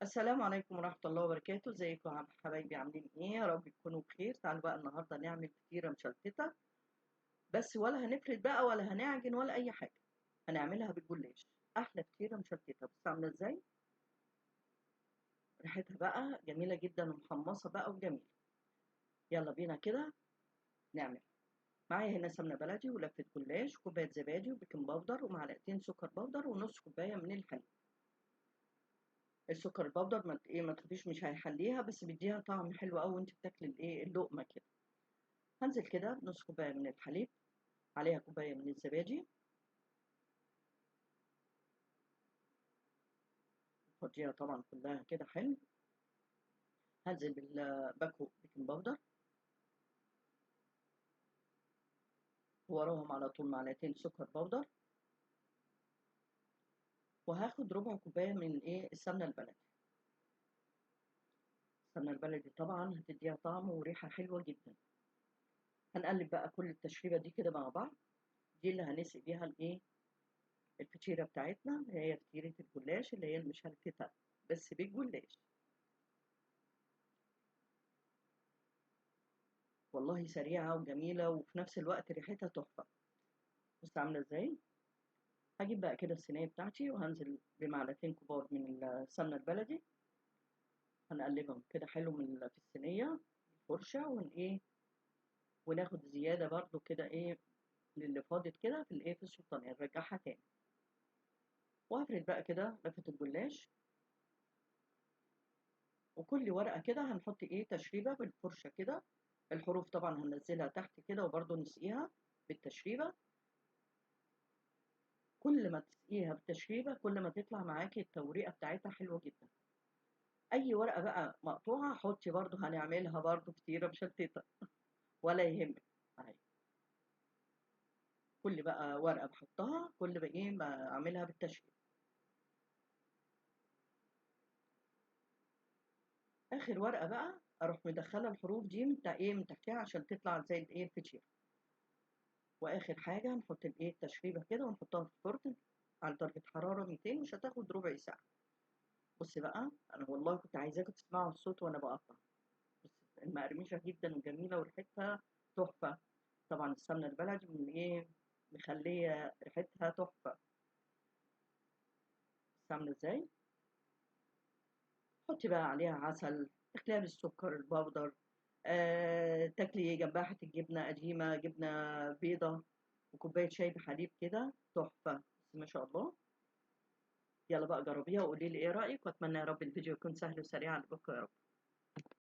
السلام عليكم ورحمة الله وبركاته. ازيكم يا حبايبي؟ عاملين ايه؟ يا رب تكونوا بخير. تعالوا بقى النهارده نعمل فطيرة مشلتتة، بس ولا هنفرد بقى ولا هنعجن ولا أي حاجة. هنعملها بالجلاش. أحلى فطيرة مشلتتة. بص عاملة ازاي؟ ريحتها بقى جميلة جدا ومحمصة بقى وجميلة. يلا بينا كده نعمل. معايا هنا سمنة بلدي ولفة جلاش وكوباية زبادي وبيكنج باودر ومعلقتين سكر بودر ونص كوباية من الحليب. السكر البودر ما تخافيش، مش هيحليها بس بيديها طعم حلو قوي وانت بتاكلي اللقمة كده. هنزل كده بنص كوباية من الحليب، عليها كوباية من الزبادي، فضيها طبعا كلها كده حلو. هنزل بالباكو بيكنج باودر، وراهم على طول معلقتين سكر بودر، وهاخد ربع كوباية من السمنة البلدي. السمنة البلدي طبعا هتديها طعم وريحة حلوة جدا. هنقلب بقى كل التشريبة دي كده مع بعض. دي اللي هنسقي بيها الفطيرة بتاعتنا، اللي هي فطيرة الجلاش اللي هي المشلتتة بس بالجلاش. والله سريعة وجميلة وفي نفس الوقت ريحتها تحفة. بص عاملة ازاي. هجيب بقى كده الصينية بتاعتي وهنزل بمعلقتين كبار من السمنة البلدي. هنقلبهم كده حلو في الصينية الفرشة وناخد زيادة برضو كده للي فاضت كده في السلطانية نرجعها تاني. وهفرد بقى كده لفة الجلاش، وكل ورقة كده هنحط تشريبة بالفرشة كده. الحروف طبعا هننزلها تحت كده وبرضو نسقيها بالتشريبة. كل ما تسقيها بالتشريبة كل ما تطلع معاكي التوريقة بتاعتها حلوة جدا. اي ورقه بقى مقطوعه حطي برضو، هنعملها برضو كتيره مشتته ولا يهمك. اهي كل بقى ورقه بحطها، كل بقى ما اعملها بالتشكيل. اخر ورقه بقى اروح مدخله الحروف دي من تحتها عشان تطلع زي الفطير. واخر حاجه نحط التشريبه كده ونحطها في الفرن على درجه حراره 200، مش هتاخد ربع ساعه. بصي بقى، انا والله كنت عايزاكم تسمعوا الصوت وانا بقطع. بس المقرمشه جدا وجميله وريحتها تحفه. طبعا السمنه البلدي من مخليه ريحتها تحفه. بس عامله ازاي. حطي بقى عليها عسل، تاكليها بالسكر البودر. تاكلي جنبها حته جبنه قديمه، جبنه بيضه، وكوبايه شاي بحليب كده تحفه. بس ما شاء الله. يلا بقى جربيها وقولي لي ايه رايك، واتمنى يا رب الفيديو يكون سهل وسريع على بكره يا رب.